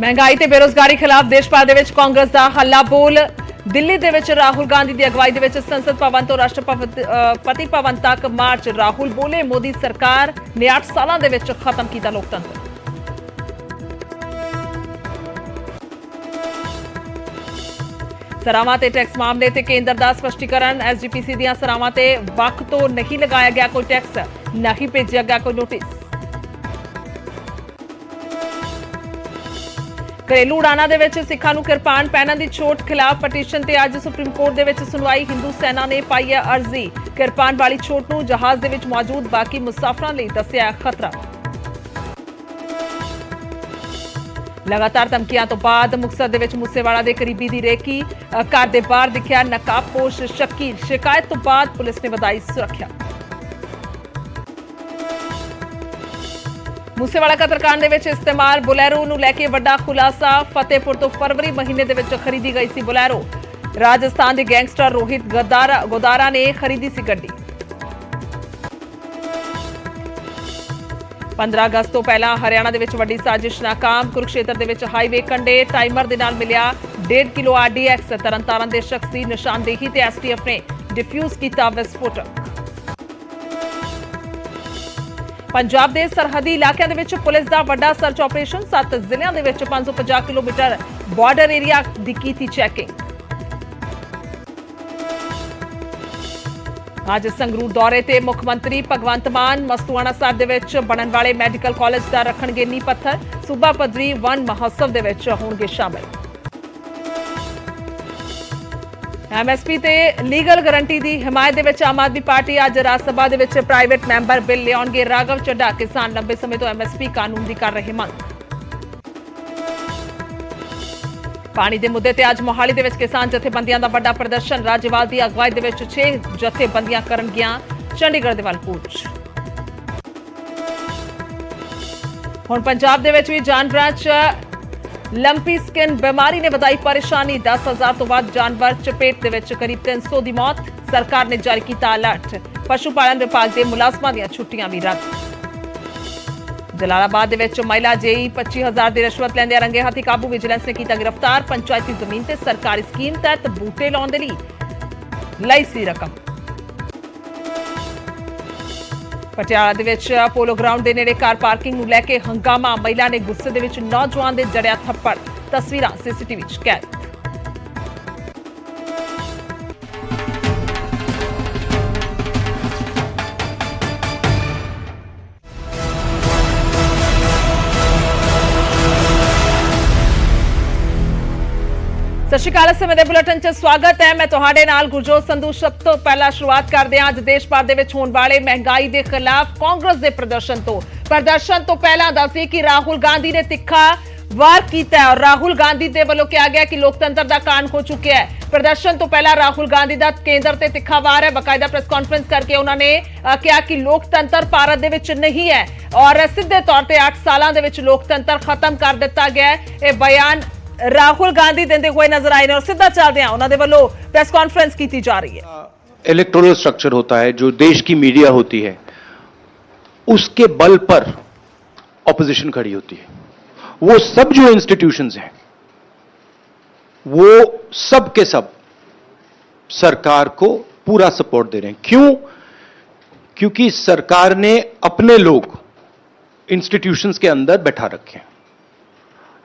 ਮਹਿੰਗਾਈ ਤੇ ਬੇਰੋਜ਼ਗਾਰੀ ਖਿਲਾਫ ਦੇਸ਼ ਭਰ ਦੇ ਵਿੱਚ ਕਾਂਗਰਸ ਦਾ ਹੱਲਾ ਬੋਲ। ਦਿੱਲੀ ਦੇ ਵਿੱਚ ਰਾਹੁਲ ਗਾਂਧੀ ਦੀ ਅਗਵਾਈ ਦੇ ਵਿੱਚ ਸੰਸਦ ਭਵਨ ਤੋਂ ਰਾਸ਼ਟਰਪਤੀ ਭਵਨ ਤੱਕ ਮਾਰਚ। ਰਾਹੁਲ ਬੋਲੇ, ਮੋਦੀ ਸਰਕਾਰ ਨੇ 8 ਸਾਲਾਂ ਦੇ ਵਿੱਚ ਖਤਮ ਕੀਤਾ ਲੋਕਤੰਤਰ। ਸਰਾਵਾਂ ਤੇ ਟੈਕਸ ਮਾਮਲੇ ਤੇ ਕੇਂਦਰ ਦਾ ਸਪਸ਼ਟੀਕਰਨ। ਐਸਜੀਪੀਸੀ ਦੀਆਂ ਸਰਾਵਾਂ ਤੇ ਵੱਖ ਤੋਂ ਨਹੀਂ ਲਗਾਇਆ ਗਿਆ ਕੋਈ ਟੈਕਸ, ਨਹੀਂ ਭੇਜਿਆ ਗਿਆ ਕੋਈ ਨੋਟਿਸ। ਘਰੇਲੂ ਉਡਾਨਾਂ ਦੇ ਵਿੱਚ ਸਿੱਖਾਂ ਨੂੰ ਕਿਰਪਾਨ ਪਹਿਨਣ ਦੀ ਛੋਟ ਖਿਲਾਫ ਪਟੀਸ਼ਨ ਤੇ ਅੱਜ ਸੁਪਰੀਮ ਕੋਰਟ ਦੇ ਵਿੱਚ ਸੁਣਵਾਈ। ਹਿੰਦੂ ਸੈਨਾ ਨੇ ਪਾਈ ਹੈ ਅਰਜ਼ੀ। ਕਿਰਪਾਨ ਵਾਲੀ ਛੋਟ ਨੂੰ ਜਹਾਜ਼ ਦੇ ਵਿੱਚ ਮੌਜੂਦ ਬਾਕੀ ਮੁਸਾਫਰਾਂ ਲਈ ਦੱਸਿਆ ਖਤਰਾ। ਲਗਾਤਾਰ ਧਮਕੀਆਂ ਤੋਂ ਬਾਅਦ ਮੁਕਤਸਰ ਦੇ ਵਿੱਚ ਮੂਸੇਵਾਲਾ ਦੇ ਕਰੀਬੀ ਦੀ ਰੇਕੀ। ਘਰ ਦੇ ਬਾਹਰ ਦਿਖਿਆ ਨਕਾਬਪੋਸ਼ ਸ਼ੱਕੀ। ਸ਼ਿਕਾਇਤ ਤੋਂ ਬਾਅਦ ਪੁਲਿਸ ਨੇ ਵਧਾਈ ਸੁਰੱਖਿਆ। ਮੂਸੇਵਾਲਾ ਕਤਲकांड ਦੇ ਵਿੱਚ ਇਸਤੇਮਾਲ ਬੋਲੈਰੋ ਨੂੰ ਲੈ ਕੇ ਵੱਡਾ ਖੁਲਾਸਾ। ਫਤਿਹਪੁਰ ਤੋਂ ਫਰਵਰੀ ਮਹੀਨੇ ਦੇ ਵਿੱਚ ਖਰੀਦੀ ਗਈ ਸੀ ਬੋਲੈਰੋ। ਰਾਜਸਥਾਨ ਦੇ ਗੈਂਗਸਟਰ ਰੋਹਿਤ ਗੋਦਾਰਾ ਨੇ ਖਰੀਦੀ ਸੀ ਗੱਡੀ। 15 ਅਗਸਤ ਤੋਂ ਪਹਿਲਾਂ ਹਰਿਆਣਾ ਦੇ ਵਿੱਚ ਵੱਡੀ ਸਾਜ਼ਿਸ਼ ਨਾਕਾਮ। ਕੁਰੂਕਸ਼ੇਤਰ ਦੇ ਵਿੱਚ ਹਾਈਵੇ ਕੰਢੇ ਟਾਈਮਰ ਦੇ ਨਾਲ ਮਿਲਿਆ 1.5 ਕਿਲੋ ਆਰਡੀਐਕਸ। ਤਰਨਤਾਰਨ ਦੇ ਸ਼ਖਸ ਦੀ ਨਿਸ਼ਾਨਦੇਹੀ ਤੇ ਐਸਟੀਐਫ ਨੇ ਡਿਫਿਊਜ਼ ਕੀਤਾ ਵਿਸਫੋਟਕ। ਪੰਜਾਬ ਦੇ ਸਰਹੱਦੀ ਇਲਾਕਿਆਂ ਦੇ ਵਿੱਚ ਪੁਲਿਸ ਦਾ ਵੱਡਾ ਸਰਚ ਆਪਰੇਸ਼ਨ। 7 ਜ਼ਿਲ੍ਹਿਆਂ ਦੇ ਵਿੱਚ 550 ਕਿਲੋਮੀਟਰ ਬਾਰਡਰ ਏਰੀਆ ਦੀ ਕੀਤੀ ਚੈਕਿੰਗ। ਅੱਜ ਸੰਗਰੂਰ ਦੌਰੇ ਤੇ ਮੁੱਖ ਮੰਤਰੀ ਭਗਵੰਤ ਮਾਨ। ਮਸਤੂਆਣਾ ਸਾਹਿਬ ਦੇ ਵਿੱਚ ਬਣਨ ਵਾਲੇ ਮੈਡੀਕਲ ਕਾਲਜ ਦਾ ਰੱਖਣਗੇ ਨੀਂਹ ਪੱਥਰ। ਸੂਬਾ ਪੱਧਰੀ ਵਣ ਮਹੋਤਸਵ ਦੇ ਵਿੱਚ ਹੋਣਗੇ ਸ਼ਾਮਲ। ਐਮਐਸਪੀ ਤੇ ਲੀਗਲ ਗਾਰੰਟੀ ਦੀ ਹਮਾਇਤ ਦੇ ਵਿੱਚ ਆਮ ਆਦਮੀ ਪਾਰਟੀ ਅੱਜ ਰਾਜ ਸਭਾ ਦੇ ਵਿੱਚ ਪ੍ਰਾਈਵੇਟ ਮੈਂਬਰ ਬਿੱਲ ਲਿਆਉਣਗੇ। ਰਾਘਵ ਚੱਡਾ ਕਿਸਾਨ ਲੰਬੇ ਸਮੇਂ ਤੋਂ ਐਮਐਸਪੀ ਕਾਨੂੰਨ ਦੀ ਕਰ ਰਹੇ ਮੰਗ। ਪਾਣੀ ਦੇ ਮੁੱਦੇ ਤੇ ਅੱਜ ਮੋਹਾਲੀ ਦੇ ਵਿੱਚ ਕਿਸਾਨ ਜਥੇਬੰਦੀਆਂ ਦਾ ਵੱਡਾ ਪ੍ਰਦਰਸ਼ਨ। ਰਾਜੇਵਾਲ ਦੀ ਅਗਵਾਈ ਦੇ ਵਿੱਚ 6 ਜਥੇਬੰਦੀਆਂ ਕਰਨਗੀਆਂ ਚੰਡੀਗੜ੍ਹ ਦੇ ਵੱਲ ਕੂਚ। ਹੁਣ ਪੰਜਾਬ ਦੇ ਵਿੱਚ ਵੀ ਜਾਨਵਰਾਂ 'ਚ ਲੰਪੀ ਸਕਿਨ ਬਿਮਾਰੀ ਨੇ ਵਧਾਈ ਪਰੇਸ਼ਾਨੀ। 10,000 ਤੋਂ ਵੱਧ ਜਾਨਵਰ ਚਪੇਟ ਦੇ ਵਿੱਚ, ਕਰੀਬ 300 ਦੀ ਮੌਤ। ਸਰਕਾਰ ਨੇ ਜਾਰੀ ਕੀਤਾ ਅਲਰਟ। ਪਸ਼ੂ ਪਾਲਣ ਵਿਭਾਗ ਦੇ ਮੁਲਾਜ਼ਮਾਂ ਦੀਆਂ ਛੁੱਟੀਆਂ ਵੀ ਰੱਦ। ਜਲਾਲਾਬਾਦ ਦੇ ਵਿੱਚ ਮਹਿਲਾ ਜੇਈ 25,000 ਦੀ ਰਿਸ਼ਵਤ ਲੈਂਦੇ ਰੰਗੇ ਹੱਥੀ ਕਾਬੂ। ਵਿਜੀਲੈਂਸ ਨੇ ਕੀਤਾ ਗ੍ਰਿਫਤਾਰ। ਪੰਚਾਇਤੀ ਜ਼ਮੀਨ ਤੇ ਸਰਕਾਰੀ ਸਕੀਮ ਤਹਿਤ ਬੂਟੇ ਲਾਉਣ ਦੇ ਲਈ ਲਈ ਸੀ ਰਕਮ। ਪਟਿਆਲਾ ਦੇ ਵਿੱਚ ਪੋਲੋ ਗਰਾਊਂਡ ਦੇ ਨੇੜੇ ਕਾਰ ਪਾਰਕਿੰਗ ਨੂੰ ਲੈ ਕੇ ਹੰਗਾਮਾ। ਮਹਿਲਾ ਨੇ ਗੁੱਸੇ ਦੇ ਵਿੱਚ ਨੌਜਵਾਨ ਦੇ ਜੜਿਆ ਥੱਪੜ। ਤਸਵੀਰਾਂ ਸੀਸੀਟੀਵੀ 'ਚ ਕੈਦ। ਸਤਿ ਸ਼੍ਰੀ ਅਕਾਲ। ਸਮੇਂ ਦੇ ਬੁਲੇਟਿਨ 'ਚ ਸਵਾਗਤ ਹੈ। ਮੈਂ ਤੁਹਾਡੇ ਨਾਲ ਗੁਰਜੋਤ ਸੰਧੂ। ਸਭ ਤੋਂ ਪਹਿਲਾਂ ਸ਼ੁਰੂਆਤ ਕਰਦੇ ਹਾਂ ਅੱਜ ਦੇਸ਼ ਭਰ ਦੇ ਵਿੱਚ ਹੋਣ ਵਾਲੇ ਮਹਿੰਗਾਈ ਦੇ ਖਿਲਾਫ ਕਾਂਗਰਸ ਦੇ ਪ੍ਰਦਰਸ਼ਨ ਤੋਂ ਪਹਿਲਾਂ ਦੱਸੀ ਕਿ ਰਾਹੁਲ ਗਾਂਧੀ ਨੇ ਤਿੱਖਾ ਵਾਰ ਕੀਤਾ ਔਰ ਰਾਹੁਲ ਗਾਂਧੀ ਦੇ ਵੱਲੋਂ ਕਿਹਾ ਗਿਆ ਕਿ ਲੋਕਤੰਤਰ ਦਾ ਕਾਣ ਹੋ ਚੁੱਕਿਆ ਹੈ। ਪ੍ਰਦਰਸ਼ਨ ਤੋਂ ਪਹਿਲਾਂ ਰਾਹੁਲ ਗਾਂਧੀ ਦਾ ਕੇਂਦਰ ਤੇ ਤਿੱਖਾ ਵਾਰ ਹੈ। ਬਕਾਇਦਾ ਪ੍ਰੈਸ ਕਾਨਫਰੰਸ ਕਰਕੇ ਉਹਨਾਂ ਨੇ ਕਿਹਾ ਕਿ ਲੋਕਤੰਤਰ ਭਾਰਤ ਦੇ ਵਿੱਚ ਨਹੀਂ ਹੈ ਔਰ ਸਿੱਧੇ ਤੌਰ ਤੇ 8 ਸਾਲਾਂ ਦੇ ਵਿੱਚ ਲੋਕਤੰਤਰ ਖਤਮ ਕਰ ਦਿੱਤਾ ਗਿਆ ਹੈ। ਇਹ ਬਿਆਨ राहुल गांधी देते हुए नजर आए और सीधा चलते हैं उन्होंने वालों प्रेस कॉन्फ्रेंस की जा रही है। इलेक्टोरल स्ट्रक्चर होता है जो देश की मीडिया होती है, उसके बल पर ऑपोजिशन खड़ी होती है। वो सब जो इंस्टीट्यूशंस हैं वो सब के सब सरकार को पूरा सपोर्ट दे रहे हैं। क्यों? क्योंकि सरकार ने अपने लोग इंस्टीट्यूशंस के अंदर बैठा रखे हैं।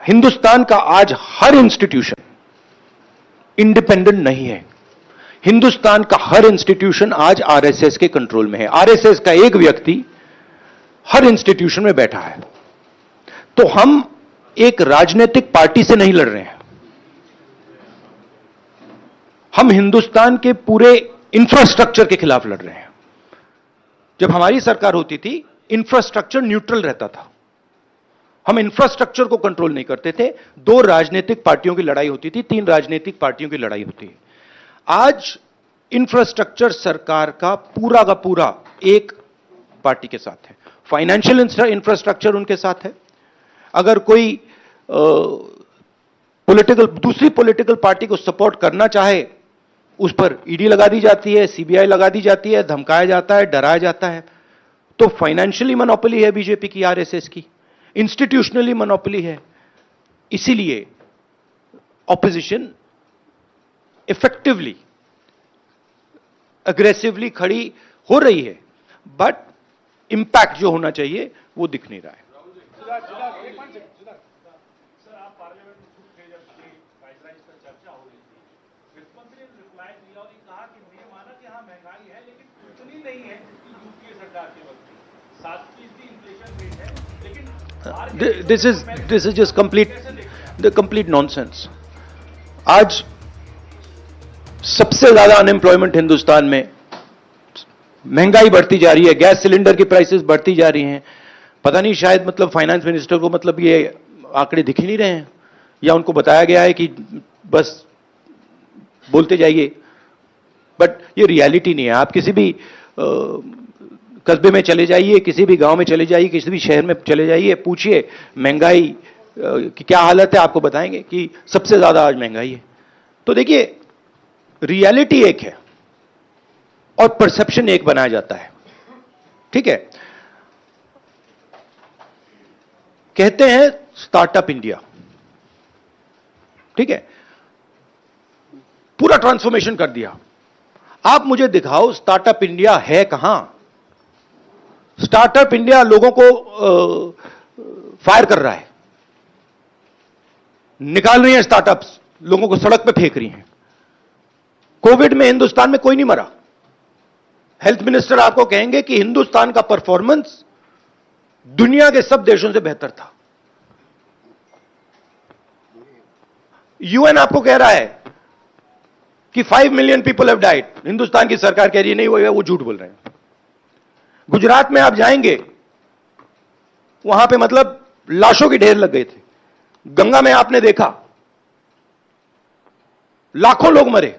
हिंदुस्तान का आज हर इंस्टीट्यूशन इंडिपेंडेंट नहीं है। हिंदुस्तान का हर इंस्टीट्यूशन आज आरएसएस के कंट्रोल में है। आरएसएस का एक व्यक्ति हर इंस्टीट्यूशन में बैठा है। तो हम एक राजनीतिक पार्टी से नहीं लड़ रहे हैं, हम हिंदुस्तान के पूरे इंफ्रास्ट्रक्चर के खिलाफ लड़ रहे हैं। जब हमारी सरकार होती थी इंफ्रास्ट्रक्चर न्यूट्रल रहता था, हम इंफ्रास्ट्रक्चर को कंट्रोल नहीं करते थे। 2 राजनीतिक पार्टियों की लड़ाई होती थी, 3 राजनीतिक पार्टियों की लड़ाई होती है। आज इंफ्रास्ट्रक्चर सरकार का पूरा एक पार्टी के साथ है। फाइनेंशियल इंफ्रास्ट्रक्चर उनके साथ है। अगर कोई दूसरी पॉलिटिकल पार्टी को सपोर्ट करना चाहे, उस पर ईडी लगा दी जाती है, सीबीआई लगा दी जाती है, धमकाया जाता है, डराया जाता है। तो फाइनेंशियली मोनोपोली है बीजेपी की, आरएसएस की। इंस्टीट्यूशनली मोनोपोली है। इसीलिए ऑपोजिशन इफेक्टिवली, अग्रेसिवली खड़ी हो रही है, बट इंपैक्ट जो होना चाहिए वो दिख नहीं रहा है। सर, आप पार्लियामेंट में खुद थे जब ये प्राइस राइज पर चर्चा हो रही थी, वित्त मंत्री ने रिप्लाई दिया और ये कहा कि ये माना कि हाँ महंगाई है लेकिन उतनी नहीं है जितनी यूपीए सरकार के वक्त थी। 7% इन्फ्लेशन रेट है, लेकिन this is just complete nonsense. आज सबसे ज्यादा अनएम्प्लॉयमेंट हिंदुस्तान में, महंगाई बढ़ती जा रही है, गैस सिलेंडर की प्राइसेस बढ़ती जा रही हैं। पता नहीं, शायद मतलब फाइनेंस मिनिस्टर को मतलब ये आंकड़े दिख ही नहीं रहे हैं, या उनको बताया गया है कि बस बोलते जाइए, बट ये रियलिटी नहीं है। आप किसी भी कस्बे में चले जाइए, किसी भी गांव में चले जाइए, किसी भी शहर में चले जाइए, पूछिए महंगाई की क्या हालत है, आपको बताएंगे कि सबसे ज्यादा आज महंगाई है। तो देखिए, रियलिटी एक है और परसेप्शन एक बनाया जाता है, ठीक है। कहते हैं स्टार्टअप इंडिया, ठीक है, पूरा ट्रांसफॉर्मेशन कर दिया। आप मुझे दिखाओ स्टार्टअप इंडिया है कहां? स्टार्टअप इंडिया लोगों को फायर कर रहा है, निकाल रही है स्टार्टअप्स, लोगों को सड़क पे फेंक रही हैं। कोविड में हिंदुस्तान में कोई नहीं मरा। हेल्थ मिनिस्टर आपको कहेंगे कि हिंदुस्तान का परफॉर्मेंस दुनिया के सब देशों से बेहतर था। यूएन आपको कह रहा है कि 5 million people have died. Hindustan की सरकार कह रही है नहीं, वो झूठ बोल रहे हैं। गुजरात में आप जाएंगे, वहां पे मतलब लाशों के ढेर लग गए थे। गंगा में आपने देखा लाखों लोग मरे,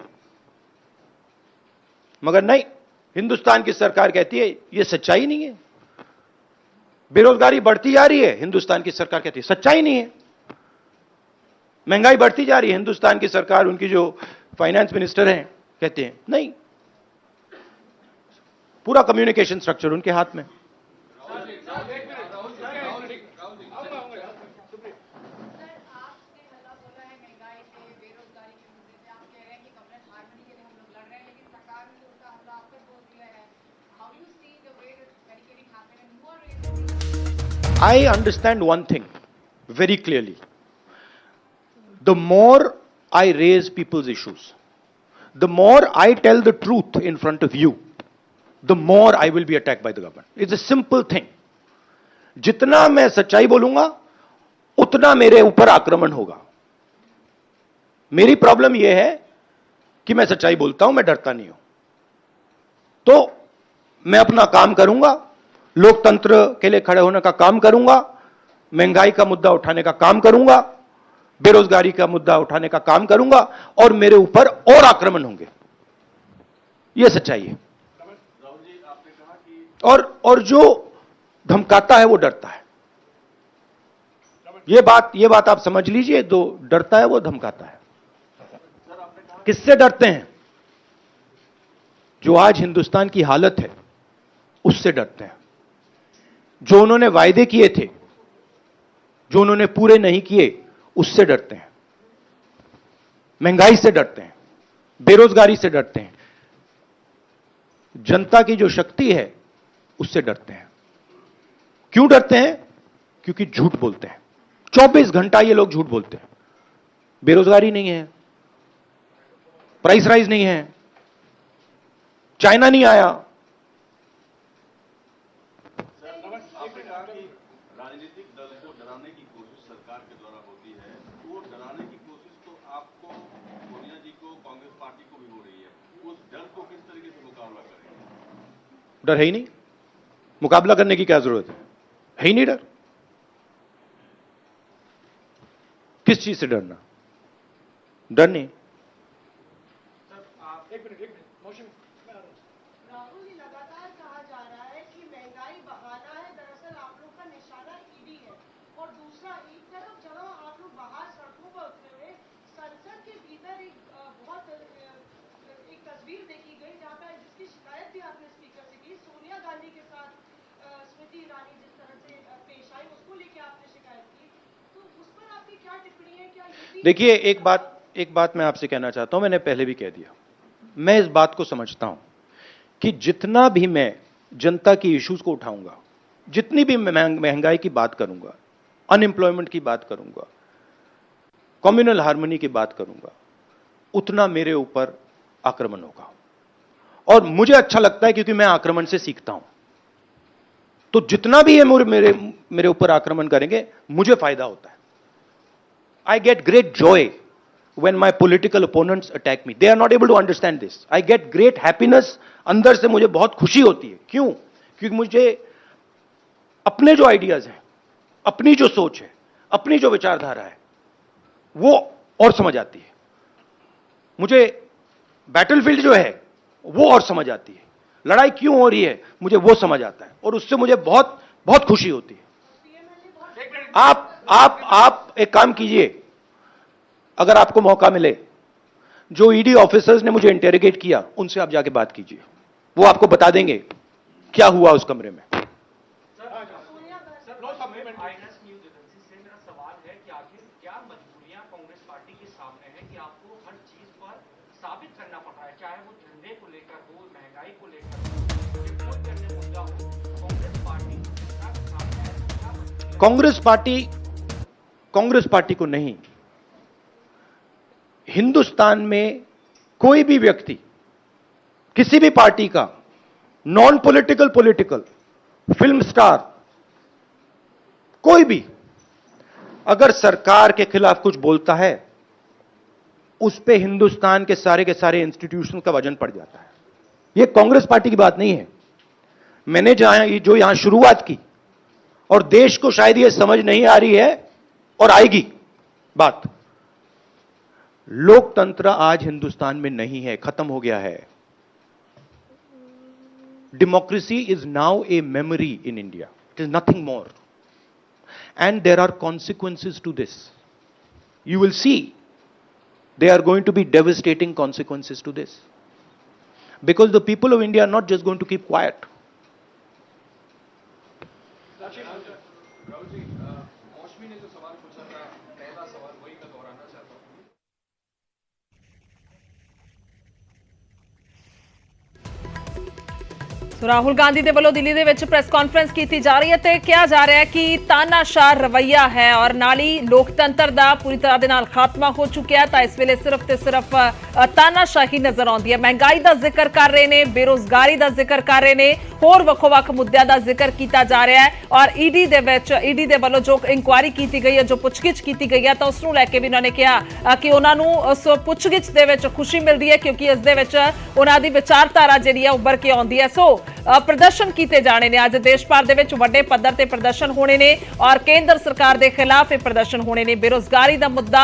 मगर नहीं, हिंदुस्तान की सरकार कहती है यह सच्चाई नहीं है। बेरोजगारी बढ़ती जा रही है, हिंदुस्तान की सरकार कहती है सच्चाई नहीं है। महंगाई बढ़ती जा रही है, हिंदुस्तान की सरकार, उनकी जो फाइनेंस मिनिस्टर हैं, कहते हैं नहीं। पूरा कम्युनिकेशन स्ट्रक्चर उनके हाथ में। I understand one thing very clearly. The more I raise people's issues, the more I tell the truth in front of you, the more I will be attacked by the government. It's a simple thing. जितना मैं सच्चाई बोलूंगा, उतना मेरे ऊपर आक्रमण होगा। मेरी प्रॉब्लम यह है कि मैं सच्चाई बोलता हूं, मैं डरता नहीं हूं। तो मैं अपना काम करूंगा, लोकतंत्र के लिए खड़े होने का काम करूंगा, महंगाई का मुद्दा उठाने का काम करूंगा, बेरोजगारी का मुद्दा उठाने का काम करूंगा, और मेरे ऊपर और आक्रमण होंगे। यह सच्चाई है। और जो धमकाता है वो डरता है। ये बात आप समझ लीजिए, जो डरता है वो धमकाता है। किससे डरते हैं? जो आज हिंदुस्तान की हालत है उससे डरते हैं। जो उन्होंने वायदे किए थे, जो उन्होंने पूरे नहीं किए, उससे डरते हैं। महंगाई से डरते हैं, बेरोजगारी से डरते हैं, जनता की जो शक्ति है उससे डरते हैं। क्यों डरते हैं? क्योंकि झूठ बोलते हैं। 24 घंटा ये लोग झूठ बोलते हैं। बेरोजगारी नहीं है, प्राइस राइज नहीं है, चाइना नहीं आया। राजनीतिक दल को डराने की कोशिश सरकार के द्वारा होती है, वो डराने की कोशिश तो आपको, सोनिया जी को, कांग्रेस पार्टी को भी हो रही है। उस डर को किस तरीके से मुकाबला करेंगे? डर है ही नहीं, मुकाबला करने की क्या जरूरत है ही नहीं डर। किस चीज से डरना? डर नहीं। राहुल जी, लगातार कहा जा रहा है कि महंगाई बहाना है, दरअसल आप लोग का निशाना ईडी है। और दूसरा, एक तरफ जहां आप लोग बाहर सड़कों पर उतरे हुए, संसद के भीतर एक तस्वीर देखी गई जहां पर, जिसकी शिकायत भी आपने स्पीकर से की, सोनिया गांधी के साथ स्मृति ईरानी जिस तरह से पेश आई, उसको लेकर आपने शिकायत की। तो उस पर आपकी क्या टिप्पणी देखिए, एक बात मैं आपसे कहना चाहता हूं, मैंने पहले भी कह दिया। मैं इस बात को समझता हूं कि जितना भी मैं जनता की इश्यूज को उठाऊंगा, जितनी भी महंगाई की बात करूंगा, अनएम्प्लॉयमेंट की बात करूंगा, कम्युनल हार्मनी की बात करूंगा, उतना मेरे ऊपर आक्रमण होगा। और मुझे अच्छा लगता है क्योंकि मैं आक्रमण से सीखता हूं। तो जितना भी ये मेरे ऊपर आक्रमण करेंगे, मुझे फायदा होता है। I get great joy when my political opponents attack me. They are not able to understand this. I get great happiness. अंदर से मुझे बहुत खुशी होती है। क्यों? क्योंकि मुझे अपने जो आइडियाज हैं, अपनी जो सोच है, अपनी जो विचारधारा है, वो और समझ आती है। मुझे बैटलफील्ड जो है वो और समझ आती है। लड़ाई क्यों हो रही है मुझे वो समझ आता है, और उससे मुझे बहुत बहुत खुशी होती है। आप एक काम कीजिए, अगर आपको मौका मिले, जो ईडी ऑफिसर्स ने मुझे इंटेरोगेट किया उनसे आप जाके बात कीजिए, वो आपको बता देंगे क्या हुआ उस कमरे में। मेरा सवाल है कि आखिर क्या मजबूरियां कांग्रेस पार्टी के सामने है कि आपको हर चीज पर साबित करना पड़ रहा है, चाहे वो झंडे को लेकर हो, महंगाई को लेकर हो, कोई जैसे मुद्दा हो, कांग्रेस पार्टी के सामने है। कांग्रेस पार्टी को नहीं, हिंदुस्तान में कोई भी व्यक्ति किसी भी पार्टी का, non political, political, film star, कोई भी अगर सरकार के खिलाफ कुछ बोलता है, उस पे हिंदुस्तान के सारे इंस्टीट्यूशन का वजन पड़ जाता है। यह कांग्रेस पार्टी की बात नहीं है। मैंने जो यहां शुरुआत की, और देश को शायद यह समझ नहीं आ रही है और आएगी बात, लोकतंत्र आज हिंदुस्तान में नहीं है, खत्म हो गया है। Democracy is now a memory in India, it is nothing more, and there are consequences to this. You will see there are going to be devastating consequences to this, because the people of India are not just going to keep quiet. Rahul ji, Mausami ने जो सवाल पूछा था, पहला सवाल वही मैं दोहराना चाहता हूँ। ਸੋ ਰਾਹੁਲ ਗਾਂਧੀ ਦੇ ਵੱਲੋਂ ਦਿੱਲੀ ਦੇ ਵਿੱਚ ਪ੍ਰੈਸ ਕਾਨਫਰੰਸ ਕੀਤੀ ਜਾ ਰਹੀ ਹੈ ਤੇ ਕਿਹਾ ਜਾ ਰਿਹਾ ਹੈ ਕਿ ਤਾਨਾਸ਼ਾਹ ਰਵੱਈਆ ਹੈ ਔਰ ਨਾਲ ਹੀ ਲੋਕਤੰਤਰ ਦਾ ਪੂਰੀ ਤਰ੍ਹਾਂ ਦੇ ਨਾਲ ਖਾਤਮਾ ਹੋ ਚੁੱਕਿਆ। ਤਾਂ ਇਸ ਵੇਲੇ ਸਿਰਫ ਤੇ ਸਿਰਫ ਤਾਨਾਸ਼ਾਹੀ ਨਜ਼ਰ ਆਉਂਦੀ ਹੈ। ਮਹਿੰਗਾਈ ਦਾ ਜ਼ਿਕਰ ਕਰ ਰਹੇ ਨੇ, ਬੇਰੋਜ਼ਗਾਰੀ ਦਾ ਜ਼ਿਕਰ ਕਰ ਰਹੇ ਨੇ, ਹੋਰ ਵੱਖੋ-ਵੱਖ ਮੁੱਦਿਆਂ ਦਾ ਜ਼ਿਕਰ ਕੀਤਾ ਜਾ ਰਿਹਾ ਹੈ। ਔਰ ਈਡੀ ਦੇ ਵੱਲੋਂ ਜੋ ਇਨਕੁਆਇਰੀ ਕੀਤੀ ਗਈ ਹੈ, ਜੋ ਪੁੱਛਗਿੱਛ ਕੀਤੀ ਗਈ ਹੈ, ਤਾਂ ਉਸ ਨੂੰ ਲੈ ਕੇ ਵੀ ਉਹਨਾਂ ਨੇ ਕਿਹਾ ਕਿ ਉਹਨਾਂ ਨੂੰ ਉਸ ਪੁੱਛਗਿੱਛ ਦੇ ਵਿੱਚ ਖੁਸ਼ੀ ਮਿਲਦੀ ਹੈ, ਕਿਉਂਕਿ ਇਸ ਦੇ ਵਿੱਚ ਉਹਨਾਂ ਦੀ ਵਿਚਾਰਧਾਰਾ ਜਿਹੜੀ ਹੈ ਉੱਭਰ ਕੇ ਆਉਂਦੀ ਹੈ। ਸੋ ਪ੍ਰਦਰਸ਼ਨ ਕੀਤੇ ਜਾਣੇ ਨੇ, ਅੱਜ ਦੇਸ਼ ਭਰ ਦੇ ਵਿੱਚ ਵੱਡੇ ਪੱਧਰ ਤੇ ਪ੍ਰਦਰਸ਼ਨ ਹੋਣੇ ਨੇ ਔਰ ਕੇਂਦਰ ਸਰਕਾਰ ਦੇ ਖਿਲਾਫ ਇਹ ਪ੍ਰਦਰਸ਼ਨ ਹੋਣੇ ਨੇ। ਬੇਰੋਜ਼ਗਾਰੀ ਦਾ ਮੁੱਦਾ,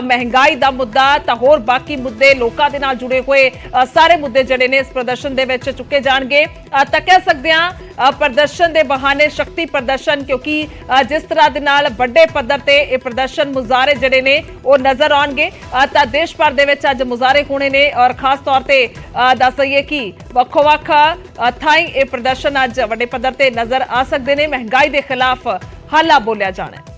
ਮਹਿੰਗਾਈ ਦਾ ਮੁੱਦਾ, ਤਾਂ ਹੋਰ ਬਾਕੀ ਮੁੱਦੇ, ਲੋਕਾਂ ਦੇ ਨਾਲ ਜੁੜੇ ਹੋਏ ਸਾਰੇ ਮੁੱਦੇ ਜਿਹੜੇ ਨੇ ਇਸ ਪ੍ਰਦਰਸ਼ਨ ਦੇ ਵਿੱਚ ਚੁੱਕੇ ਜਾਣਗੇ। ਤਾਂ ਕਹਿ ਸਕਦੇ ਹਾਂ ਪ੍ਰਦਰਸ਼ਨ ਦੇ ਬਹਾਨੇ ਸ਼ਕਤੀ ਪ੍ਰਦਰਸ਼ਨ, ਕਿਉਂਕਿ ਜਿਸ ਤਰ੍ਹਾਂ ਦੇ ਨਾਲ ਵੱਡੇ ਪੱਧਰ ਤੇ ਇਹ ਪ੍ਰਦਰਸ਼ਨ ਮੁਜ਼ਾਹਰੇ ਜਿਹੜੇ ਨੇ ਉਹ ਨਜ਼ਰ ਆਉਣਗੇ। ਤਾਂ ਦੇਸ਼ ਭਰ ਦੇ ਵਿੱਚ ਅੱਜ ਮੁਜ਼ਾਹਰੇ ਹੋਣੇ ਨੇ ਔਰ ਖਾਸ ਤੌਰ ਤੇ ਦੱਸ ਦਈਏ ਕਿ ਵੱਖੋ-ਵੱਖ ਥਾਈਂ ਇਹ ਪ੍ਰਦਰਸ਼ਨ ਅੱਜ ਵੱਡੇ ਪੱਧਰ ਤੇ ਨਜ਼ਰ ਆ ਸਕਦੇ ਨੇ। ਮਹਿੰਗਾਈ ਦੇ ਖਿਲਾਫ ਹਾਲਾ ਬੋਲਿਆ ਜਾਣਾ ਹੈ।